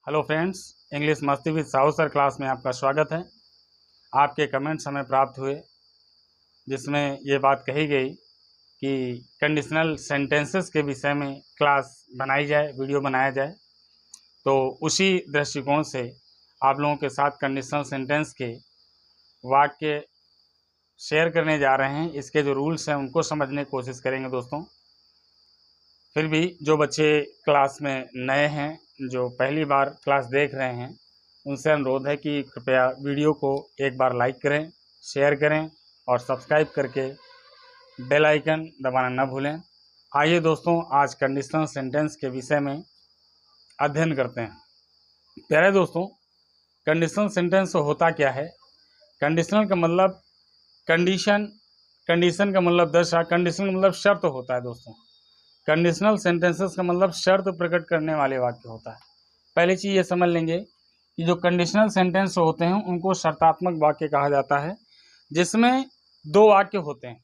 Hello friends, English मस्ती with Sahu sir class में आपका स्वागत है। आपके कमेंट्स हमें प्राप्त हुए जिसमें ये बात कही गई कि कंडीशनल सेंटेंसेस के विषय में क्लास बनाई जाए, वीडियो बनाया जाए। तो उसी दृष्टिकोण से आप लोगों के साथ कंडीशनल सेंटेंस के वाक्य शेयर करने जा रहे हैं। इसके जो रूल्स हैं उनको समझने की कोशिश करेंगे दोस्तों। फिर भी जो बच्चे क्लास में नए हैं, जो पहली बार क्लास देख रहे हैं, उनसे अनुरोध है कि कृपया वीडियो को एक बार लाइक करें, शेयर करें और सब्सक्राइब करके बेल आइकन दबाना न भूलें। आइए दोस्तों, आज कंडीशनल सेंटेंस के विषय में अध्ययन करते हैं। प्यारे दोस्तों, कंडीशनल सेंटेंस होता क्या है? कंडीशनल का मतलब कंडीशन का मतलब दशा, कंडीशन का मतलब शर्त होता है दोस्तों। कंडीशनल सेंटेंसेस का मतलब शर्त प्रकट करने वाले वाक्य होता है। पहली चीज़ ये समझ लेंगे कि जो कंडीशनल सेंटेंस होते हैं उनको शर्तात्मक वाक्य कहा जाता है, जिसमें दो वाक्य होते हैं।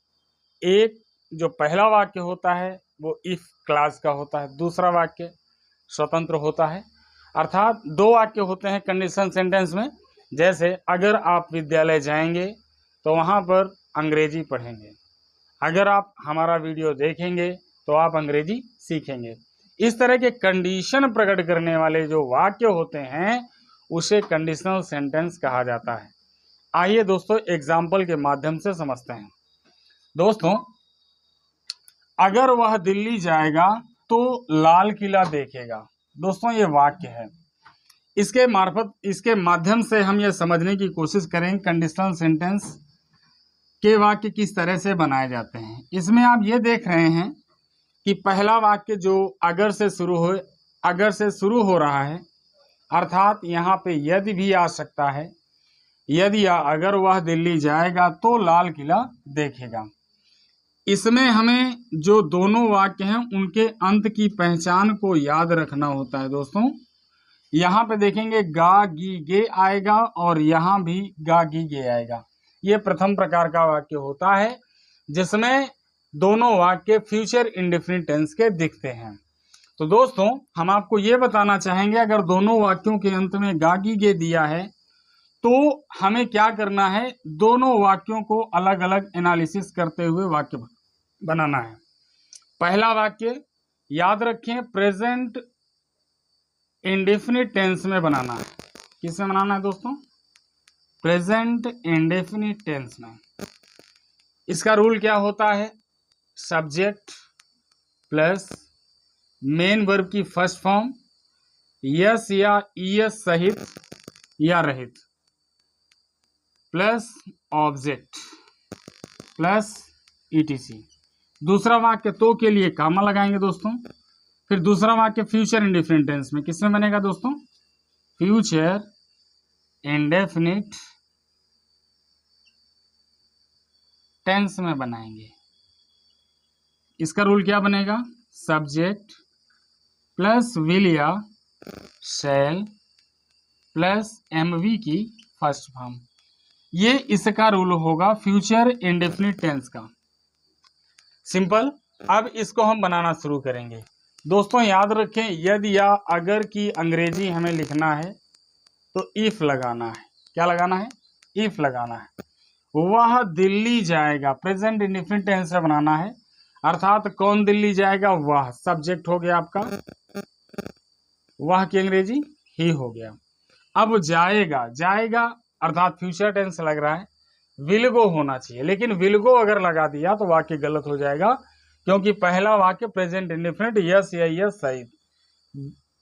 एक जो पहला वाक्य होता है वो इफ क्लास का होता है, दूसरा वाक्य स्वतंत्र होता है। अर्थात दो वाक्य होते हैं कंडीशनल सेंटेंस में। जैसे अगर आप विद्यालय जाएंगे तो वहाँ पर अंग्रेजी पढ़ेंगे, अगर आप हमारा वीडियो देखेंगे तो आप अंग्रेजी सीखेंगे। इस तरह के कंडीशन प्रकट करने वाले जो वाक्य होते हैं उसे कंडीशनल सेंटेंस कहा जाता है। आइए दोस्तों, एग्जाम्पल के माध्यम से समझते हैं। दोस्तों, अगर वह दिल्ली जाएगा तो लाल किला देखेगा। दोस्तों, ये वाक्य है। इसके माध्यम से हम ये समझने की कोशिश करें कंडीशनल सेंटेंस के वाक्य किस तरह से बनाए जाते हैं। इसमें आप ये देख रहे हैं कि पहला वाक्य जो अगर से शुरू हो रहा है, अर्थात यहाँ पे यदि भी आ सकता है। यदि या अगर वह दिल्ली जाएगा तो लाल किला देखेगा। इसमें हमें जो दोनों वाक्य हैं उनके अंत की पहचान को याद रखना होता है दोस्तों। यहाँ पे देखेंगे गा गी गे आएगा और यहाँ भी गा गी गे आएगा। ये प्रथम प्रकार का वाक्य होता है जिसमें दोनों वाक्य फ्यूचर इंडेफिनिट टेंस के दिखते हैं। तो दोस्तों, हम आपको ये बताना चाहेंगे, अगर दोनों वाक्यों के अंत में गागी गे दिया है तो हमें क्या करना है, दोनों वाक्यों को अलग अलग एनालिसिस करते हुए वाक्य बनाना है। पहला वाक्य याद रखें, प्रेजेंट इंडेफिनिट टेंस में बनाना है। किसमें बनाना है दोस्तों? प्रेजेंट इंडेफिनिट टेंस में। इसका रूल क्या होता है? सब्जेक्ट प्लस मेन वर्ब की फर्स्ट फॉर्म यस या ईएस सहित या रहित प्लस ऑब्जेक्ट प्लस ईटीसी। दूसरा वाक्य तो के लिए कामा लगाएंगे दोस्तों। फिर दूसरा वाक्य फ्यूचर इंडेफिनिट टेंस में किसमें बनेगा दोस्तों? फ्यूचर इंडेफिनिट टेंस में बनाएंगे। इसका रूल क्या बनेगा? सब्जेक्ट प्लस विल या शैल प्लस एमवी की फर्स्ट फॉर्म। ये इसका रूल होगा फ्यूचर इंडेफिनिट टेंस का। सिंपल। अब इसको हम बनाना शुरू करेंगे। दोस्तों, याद रखें, यदि या अगर की अंग्रेजी हमें लिखना है तो इफ लगाना है। क्या लगाना है? इफ लगाना है। वह दिल्ली जाएगा, प्रेजेंट इंडेफिनिट टेंस से बनाना है। अर्थात कौन दिल्ली जाएगा? वह सब्जेक्ट हो गया आपका, वह की अंग्रेजी ही हो गया। अब जाएगा अर्थात फ्यूचर टेंस लग रहा है, विल गो होना चाहिए, लेकिन विल गो अगर लगा दिया तो वाक्य गलत हो जाएगा, क्योंकि पहला वाक्य प्रेजेंट इंडेफिनिट यस या यस सही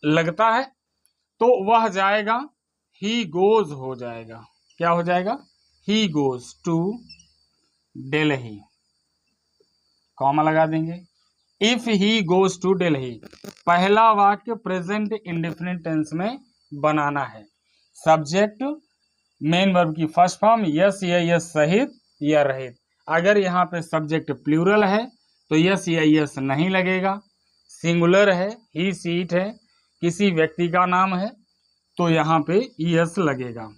लगता है। तो वह जाएगा, ही गोज हो जाएगा। क्या हो जाएगा? He goes to Delhi, comma लगा देंगे। If he goes to Delhi, पहला वाक्य प्रेजेंट इंडेफिनिट टेंस में बनाना है। सब्जेक्ट मेन वर्ब की फर्स्ट फॉर्म यस या यस सहित या रहित। अगर यहाँ पे सब्जेक्ट प्लूरल है तो यस या यस नहीं लगेगा। सिंगुलर है, ही सी इट है, किसी व्यक्ति का नाम है तो यहाँ पे यस लगेगा।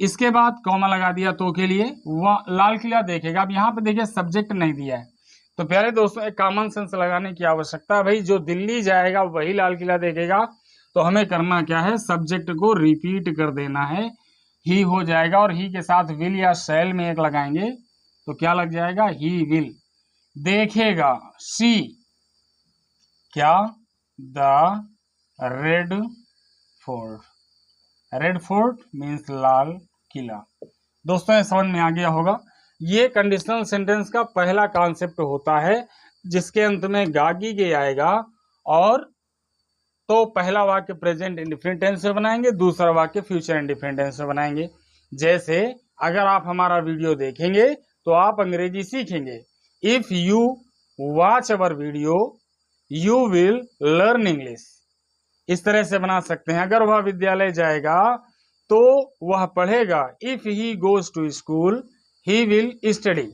इसके बाद कॉमा लगा दिया तो के लिए, वह लाल किला देखेगा। अब यहाँ पे देखिए सब्जेक्ट नहीं दिया है, तो प्यारे दोस्तों एक कॉमन सेंस लगाने की आवश्यकता है। भाई, जो दिल्ली जाएगा वही लाल किला देखेगा, तो हमें करना क्या है, सब्जेक्ट को रिपीट कर देना है, ही हो जाएगा और ही के साथ विल या शैल में एक लगाएंगे तो क्या लग जाएगा, ही विल देखेगा, सी क्या, the Red Fort, Red Fort means लाल किला। दोस्तों ये समझ में आ गया होगा। ये कंडीशनल सेंटेंस का पहला कॉन्सेप्ट होता है जिसके अंत में गागी गे आएगा, और तो पहला वाक्य प्रेजेंट इंडिफरेंट टेंस में बनाएंगे, दूसरा वाक्य फ्यूचर इंडिफरेंट टेंस में बनाएंगे। जैसे अगर आप हमारा वीडियो देखेंगे तो आप अंग्रेजी सीखेंगे, if you watch our video you will learn English. इस तरह से बना सकते हैं। अगर वह विद्यालय जाएगा तो वह पढ़ेगा, if he goes to school he will study.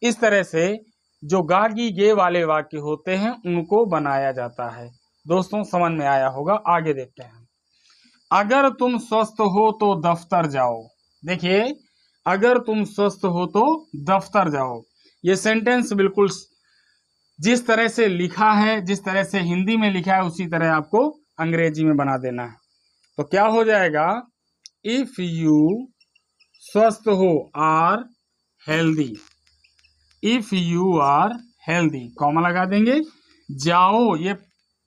इस तरह से जो गागी गे वाले वाक्य होते हैं उनको बनाया जाता है। दोस्तों समझ में आया होगा। आगे देखते हैं, अगर तुम स्वस्थ हो तो दफ्तर जाओ। देखिए, अगर तुम स्वस्थ हो तो दफ्तर जाओ, ये सेंटेंस बिल्कुल जिस तरह से लिखा है, जिस तरह से हिंदी में लिखा है उसी तरह आपको अंग्रेजी में बना देना है। तो क्या हो जाएगा, इफ यू स्वस्थ हो are healthy, if you are healthy comma लगा देंगे। जाओ ये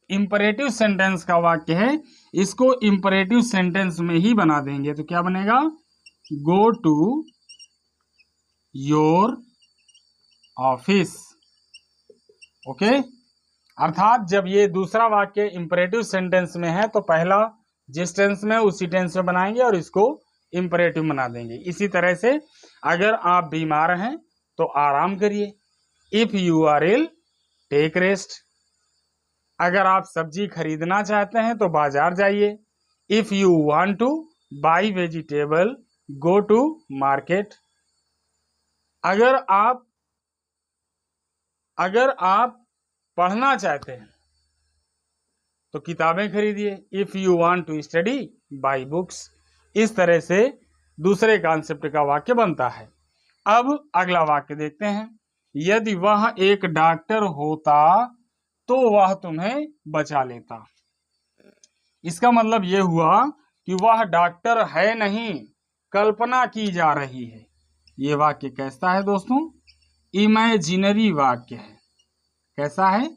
इंपरेटिव सेंटेंस का वाक्य है, इसको इंपरेटिव सेंटेंस में ही बना देंगे तो क्या बनेगा, go to your office. Okay, अर्थात जब ये दूसरा वाक्य इंपरेटिव सेंटेंस में है तो पहला जिस टेंस में उसी टेंस में बनाएंगे और इसको इंपरेटिव बना देंगे। इसी तरह से अगर आप बीमार हैं तो आराम करिए, if you are ill take rest. अगर आप सब्जी खरीदना चाहते हैं तो बाजार जाइए, if you want to buy vegetable go to market. अगर आप पढ़ना चाहते हैं तो किताबें खरीदिए, if you want to study buy books. इस तरह से दूसरे कॉन्सेप्ट का वाक्य बनता है। अब अगला वाक्य देखते हैं, यदि वह एक डॉक्टर होता तो वह तुम्हें बचा लेता। इसका मतलब यह हुआ कि वह डॉक्टर है नहीं, कल्पना की जा रही है। यह वाक्य कैसा है दोस्तों, इमेजिनरी वाक्य है। कैसा है,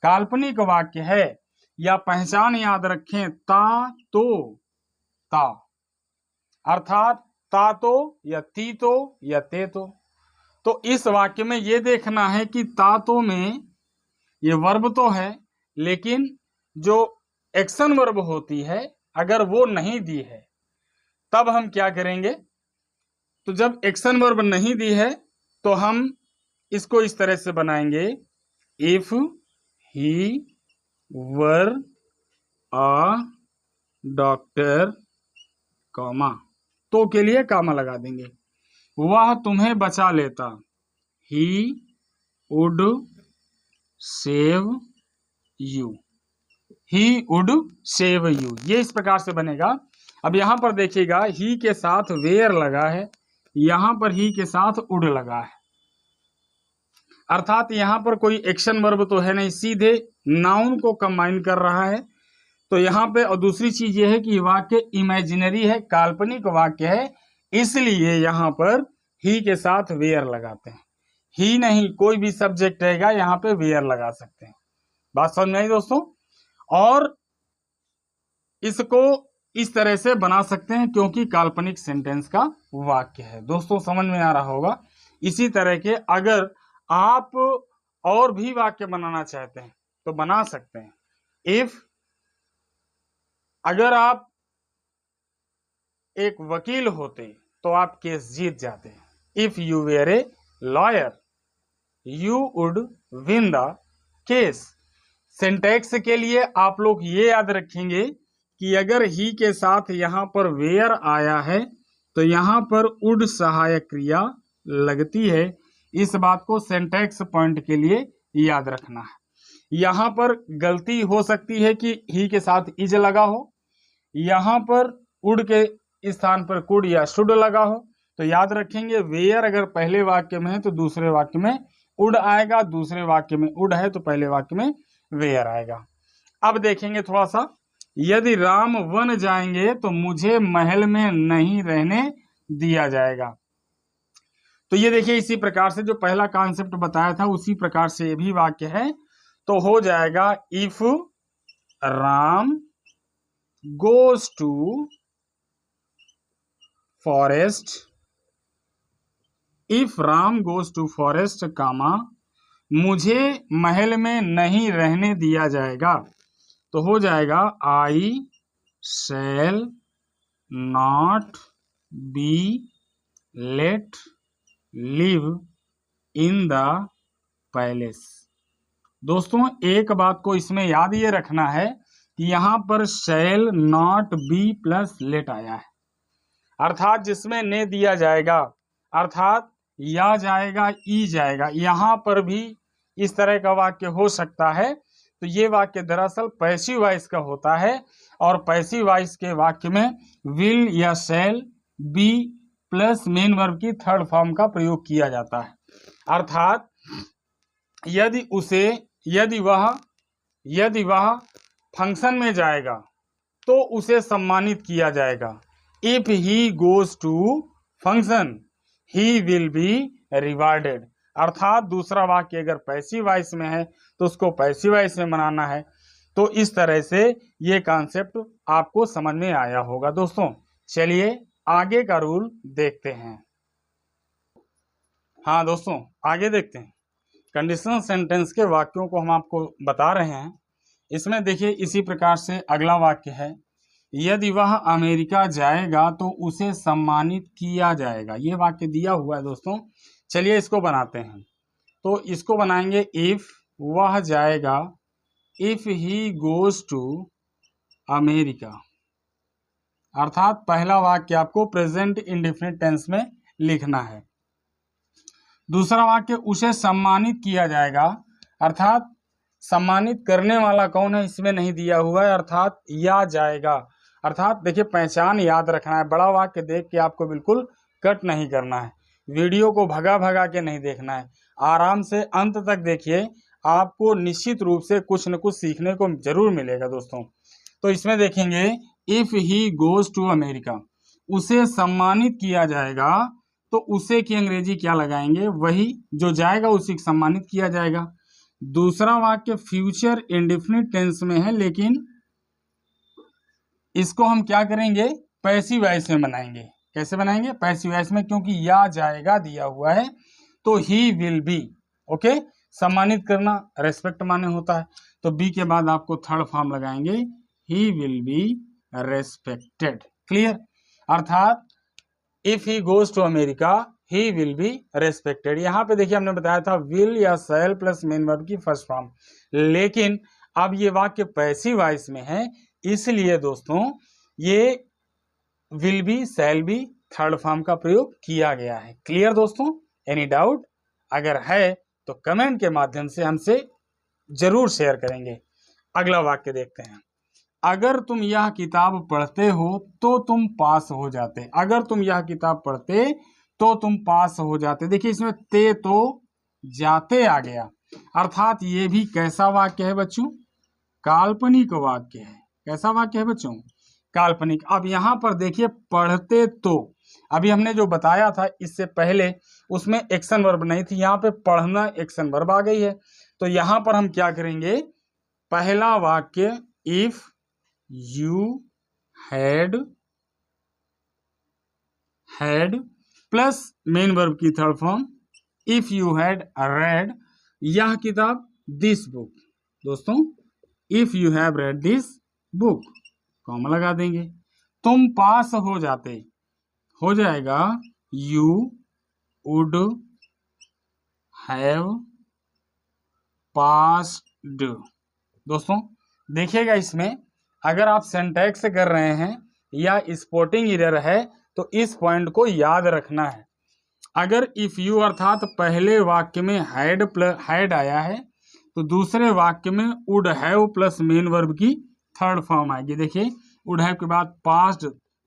काल्पनिक वाक्य है। या पहचान याद रखें, ता तो, ता अर्थात ता तो या ती तो या ते तो इस वाक्य में यह देखना है कि ता तो में ये वर्ब तो है, लेकिन जो एक्शन वर्ब होती है अगर वो नहीं दी है तब हम क्या करेंगे। तो जब एक्शन वर्ब नहीं दी है तो हम इसको इस तरह से बनाएंगे, if he were a doctor comma, तो के लिए कॉमा लगा देंगे। वह तुम्हें बचा लेता, he would save you, he would save you. ये इस प्रकार से बनेगा। अब यहां पर देखिएगा, ही के साथ वेयर लगा है, यहां पर ही के साथ वुड लगा है, अर्थात यहां पर कोई एक्शन वर्ब तो है नहीं, सीधे नाउन को कंबाइन कर रहा है। तो यहाँ पे और दूसरी चीज ये है कि वाक्य इमेजिनरी है, काल्पनिक वाक्य है, इसलिए यहाँ पर ही के साथ वेयर लगाते हैं। ही नहीं, कोई भी सब्जेक्ट रहेगा यहाँ पे वेयर लगा सकते हैं। बात समझ में आई दोस्तों। और इसको इस तरह से बना सकते हैं क्योंकि काल्पनिक सेंटेंस का वाक्य है। दोस्तों समझ में आ रहा होगा। इसी तरह के अगर आप और भी वाक्य बनाना चाहते हैं तो बना सकते हैं। इफ, अगर आप एक वकील होते तो आप केस जीत जाते। If you were a lawyer you would win the case. Syntax के लिए आप लोग ये याद रखेंगे कि अगर ही के साथ यहां पर वेयर आया है तो यहां पर वुड सहायक क्रिया लगती है। इस बात को सिंटैक्स पॉइंट के लिए याद रखना है। यहां पर गलती हो सकती है कि ही के साथ इज लगा हो, यहां पर वुड के स्थान पर कुड या शुड लगा हो। तो याद रखेंगे, वेयर अगर पहले वाक्य में है तो दूसरे वाक्य में वुड आएगा, दूसरे वाक्य में वुड है तो पहले वाक्य में वेयर आएगा। अब देखेंगे थोड़ा सा यदि राम वन जाएंगे तो मुझे महल में नहीं रहने दिया जाएगा। तो ये देखिए इसी प्रकार से जो पहला कॉन्सेप्ट बताया था उसी प्रकार से ये भी वाक्य है। तो हो जाएगा if Ram goes to forest, if Ram goes to forest comma मुझे महल में नहीं रहने दिया जाएगा। तो हो जाएगा I shall not be let live in the palace. दोस्तों एक बात को इसमें याद ये रखना है कि यहाँ पर shall not be plus let आया है, अर्थात जिसमें ने दिया जाएगा, अर्थात या जाएगा ई जाएगा। यहाँ पर भी इस तरह का वाक्य हो सकता है। तो ये वाक्य दरअसल पैसिव वॉइस का होता है और पैसिव वॉइस के वाक्य में विल या shall be plus main verb की थर्ड फॉर्म का प्रयोग किया जाता है। अर्थात यदि वह फंक्शन में जाएगा तो उसे सम्मानित किया जाएगा। If he goes to function he will be rewarded. अर्थात दूसरा वाक्य अगर पैसिव वॉइस में है तो उसको पैसिव वॉइस में बनाना है। तो इस तरह से ये कॉन्सेप्ट आपको समझ में आया होगा। दोस्तों चलिए आगे का रूल देखते हैं। हाँ दोस्तों आगे देखते हैं। कंडीशनल सेंटेंस के वाक्यों को हम आपको बता रहे हैं। इसमें देखिए इसी प्रकार से अगला वाक्य है, यदि वह अमेरिका जाएगा तो उसे सम्मानित किया जाएगा। ये वाक्य दिया हुआ है दोस्तों। चलिए इसको बनाते हैं। तो इसको बनाएंगे इफ वह जाएगा, if he goes to America, अर्थात पहला वाक्य आपको प्रेजेंट इंडेफिनिट टेंस में लिखना है। दूसरा वाक्य उसे सम्मानित किया जाएगा, अर्थात सम्मानित करने वाला कौन है इसमें नहीं दिया हुआ है, अर्थात या जाएगा। अर्थात देखिए पहचान याद रखना है। बड़ा वाक्य देख के आपको बिल्कुल कट नहीं करना है, वीडियो को भगा भगा के नहीं देखना है, आराम से अंत तक देखिए। आपको निश्चित रूप से कुछ न कुछ सीखने को जरूर मिलेगा दोस्तों। तो इसमें देखेंगे if he goes to America, उसे सम्मानित किया जाएगा। तो उसे की अंग्रेजी क्या लगाएंगे, वही जो जाएगा उसी को सम्मानित किया जाएगा। दूसरा वाक्य फ्यूचर इंडेफिनिट टेंस में है, लेकिन इसको हम क्या करेंगे पैसिव वॉइस में बनाएंगे। कैसे बनाएंगे पैसिव वॉइस में, क्योंकि या जाएगा दिया हुआ है। तो ही विल बी, ओके, सम्मानित करना रेस्पेक्ट माने होता है। तो बी के बाद आपको थर्ड फॉर्म लगाएंगे, he will be respected. Clear. अर्थात if he goes to America he will be respected. यहाँ पे देखिए हमने बताया था विल या शैल प्लस मेन वर्ब की फर्स्ट फॉर्म, लेकिन अब ये वाक्य पैसिव वॉइस में है, इसलिए दोस्तों ये will be shall be third form का प्रयोग किया गया है। क्लियर दोस्तों। एनी डाउट अगर है तो कमेंट के माध्यम से हमसे जरूर शेयर करेंगे। अगला वाक्य देखते हैं, अगर तुम यह किताब पढ़ते हो तो तुम पास हो जाते। अगर तुम यह किताब पढ़ते तो तुम पास हो जाते। देखिए इसमें ते तो जाते आ गया, अर्थात ये भी कैसा वाक्य है बच्चों, काल्पनिक वाक्य है। कैसा वाक्य है बच्चों, काल्पनिक। अब यहाँ पर देखिए पढ़ते तो, अभी हमने जो बताया था इससे पहले उसमें एक्शन वर्ब नहीं थी, यहाँ पे पढ़ना एक्शन वर्ब आ गई है। तो यहाँ पर हम क्या करेंगे, पहला वाक्य if you had plus main verb की third form if you had read यह किताब, दिस बुक। दोस्तों if you have read this book, comma लगा देंगे। तुम पास हो जाते, हो जाएगा यू वुड हैव पास्ड। दोस्तों देखिएगा इसमें अगर आप सिंटैक्स कर रहे हैं या स्पेलिंग एरर है तो इस पॉइंट को याद रखना है। अगर इफ यू अर्थात पहले वाक्य में हैड आया है तो दूसरे वाक्य में would have plus main verb की थर्ड फॉर्म आएगी। देखिए वुड हैव के बाद पास्ट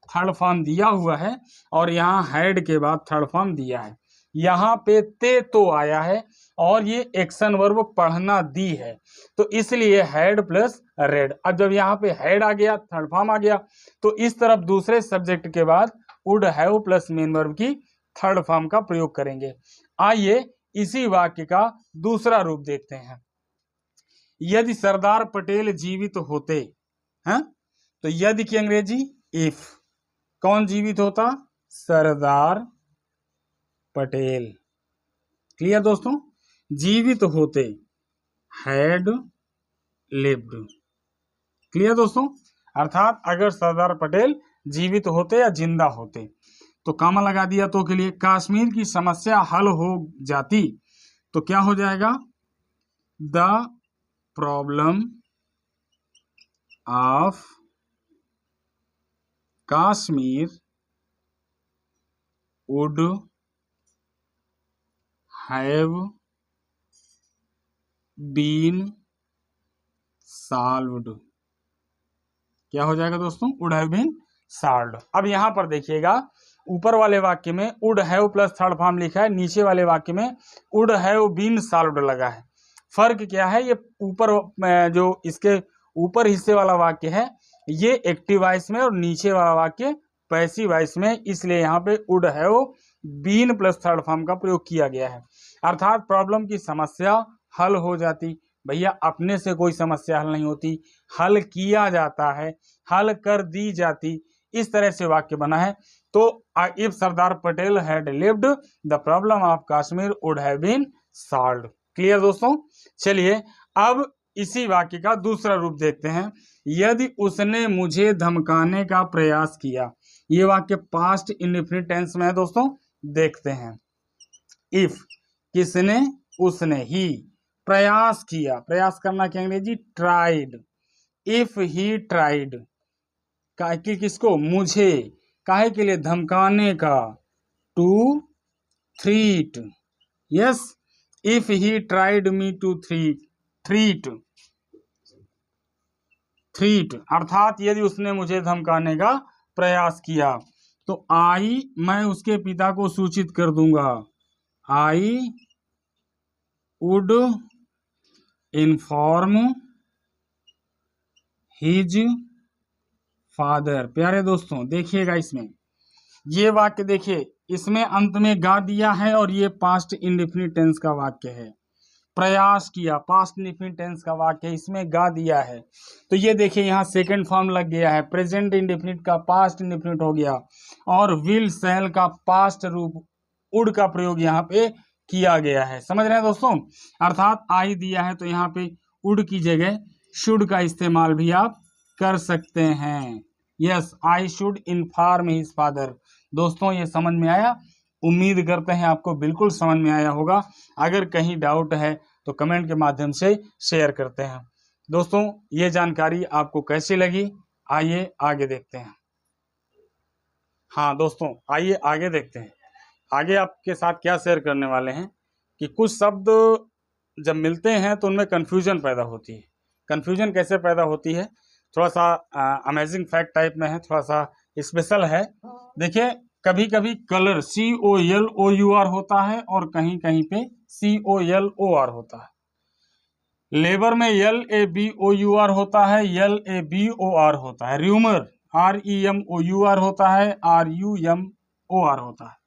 थर्ड फॉर्म दिया हुआ है और यहाँ हैड के बाद थर्ड फॉर्म दिया है। यहाँ पे ते तो आया है, और ये एक्शन वर्ब पढ़ना दी है, तो इसलिए हैड प्लस रेड। अब जब यहाँ पे हैड आ गया, थर्ड फॉर्म आ गया, तो इस तरफ दूसरे सब्जेक्ट के बाद would have plus main verb की थर्ड फॉर्म का प्रयोग करेंगे। आइए इसी वाक्य का दूसरा रूप देखते हैं। यदि सरदार पटेल जीवित होते हैं, तो यदि की अंग्रेजी इफ। कौन जीवित होता? सरदार पटेल। क्लियर दोस्तों? जीवित होते, हैड लिव्ड। क्लियर दोस्तों? अर्थात अगर सरदार पटेल जीवित होते या जिंदा होते, तो कामा लगा दिया तो के लिए कश्मीर की समस्या हल हो जाती, तो क्या हो जाएगा? The problem of Kashmir would have been solved. क्या हो जाएगा दोस्तों? Would have been solved. अब यहां पर देखिएगा, ऊपर वाले वाक्य में would have plus third form लिखा है, नीचे वाले वाक्य में वुड हैव बीन सॉल्व्ड लगा है। फर्क क्या है? ये ऊपर जो इसके ऊपर हिस्से वाला वाक्य है ये एक्टिव वॉइस में और नीचे वाला वाक्य पैसिव वॉइस में, इसलिए यहाँ पे would have been plus third form का प्रयोग किया गया है। अर्थात प्रॉब्लम की समस्या हल हो जाती। भैया अपने से कोई समस्या हल नहीं होती, हल किया जाता है, हल कर दी जाती, इस तरह से वाक्य बना है। तो if Sardar Patel had lived the problem of Kashmir would have been solved. Clear दोस्तों? चलिए अब इसी वाक्य का दूसरा रूप देखते हैं। यदि उसने मुझे धमकाने का प्रयास किया, ये वाक्य पास्ट इंडेफिनिट टेंस में है दोस्तों, देखते हैं। इफ किसने, उसने, ही प्रयास किया, प्रयास करना की अंग्रेजी ट्राइड। इफ ही ट्राइड, कि किसको? मुझे, काहे के लिए? धमकाने का, to threat. Yes, if he tried me to threat, अर्थात यदि उसने मुझे धमकाने का प्रयास किया, तो आई, मैं उसके पिता को सूचित कर दूंगा। I would inform his father. प्यारे दोस्तों देखिएगा, इसमें ये वाक्य देखिए, इसमें अंत में गा दिया है और ये पास्ट इंडेफिनिट टेंस का वाक्य है। प्रयास किया, पास्ट इंडेफिनिट टेंस का वाक्य है, इसमें गा दिया है। तो ये देखिए यहाँ सेकंड फॉर्म लग गया है, प्रेजेंट इंडेफिनिट का पास्ट इंडेफिनिट हो गया, और विल शैल का पास्ट रूप वुड का प्रयोग यहाँ पे किया गया है। समझ रहे हैं दोस्तों? अर्थात आई दिया है तो यहाँ पे वुड की जगह शुड का इस्तेमाल भी आप कर सकते हैं। Yes, I should inform his father. दोस्तों ये समझ में आया? उम्मीद करते हैं आपको बिल्कुल समझ में आया होगा। अगर कहीं डाउट है तो कमेंट के माध्यम से शेयर करते हैं। दोस्तों ये जानकारी आपको कैसी लगी, आइए आगे देखते हैं। हाँ दोस्तों आइए आगे देखते हैं। आगे आपके साथ क्या शेयर करने वाले हैं कि कुछ शब्द जब मिलते हैं तो उनमें कन्फ्यूजन पैदा होती है। कन्फ्यूजन कैसे पैदा होती है? थोड़ा सा अमेजिंग फैक्ट टाइप में है, थोड़ा सा स्पेशल है। देखिए कभी कभी कलर COLOUR होता है और कहीं कहीं पे COLOR होता है। लेबर में LABOUR होता है, LABOR होता है। र्यूमर REMOUR होता है, RUMOR होता है।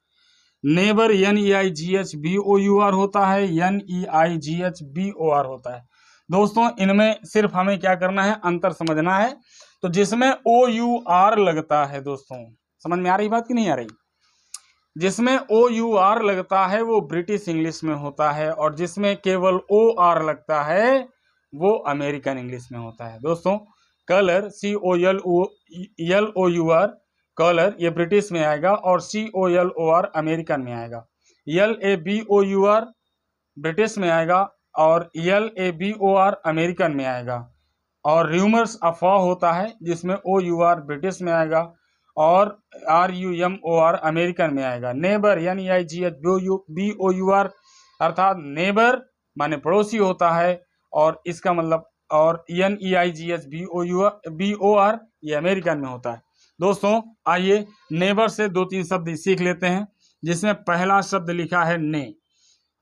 नेबर NEIGHBOUR होता है, NEIGHBOR होता है। दोस्तों इनमें सिर्फ हमें क्या करना है, अंतर समझना है। तो जिसमें OUR लगता है, दोस्तों समझ में आ रही बात कि नहीं आ रही? जिसमें OUR लगता है वो ब्रिटिश इंग्लिश में होता है, और जिसमें केवल OR लगता है वो अमेरिकन इंग्लिश में होता है। दोस्तों कलर COLOUR कलर ये ब्रिटिश में आएगा और COLOR अमेरिकन में आएगा। LABOUR ब्रिटिश में आएगा और LABOR अमेरिकन में आएगा। और र्यूमर्स अफवाह होता है जिसमें OUR ब्रिटिश में आएगा और RUMOR अमेरिकन में आएगा। नेबर NEIGHBOUR अर्थात नेबर माने पड़ोसी होता है, और इसका मतलब, और NEIGHBOUR ये अमेरिकन में होता है। दोस्तों आइए नेबर से 2-3 शब्द सीख लेते हैं, जिसमें पहला शब्द लिखा है ने।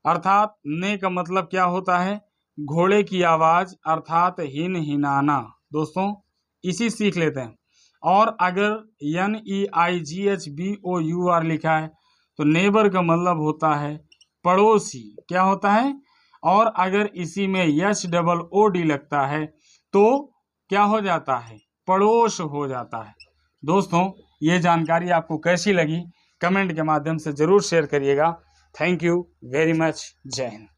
अर्थात ने का मतलब क्या होता है, घोड़े की आवाज अर्थात हिन हिनाना। दोस्तों इसी सीख लेते हैं। और अगर NEIGHBOUR लिखा है तो नेबर का मतलब होता है पड़ोसी, क्या होता है। और अगर इसी में HOOD लगता है तो क्या हो जाता है, पड़ोस हो जाता है। दोस्तों ये जानकारी आपको कैसी लगी कमेंट के माध्यम से जरूर शेयर करिएगा। Thank you very much. जय हिंद।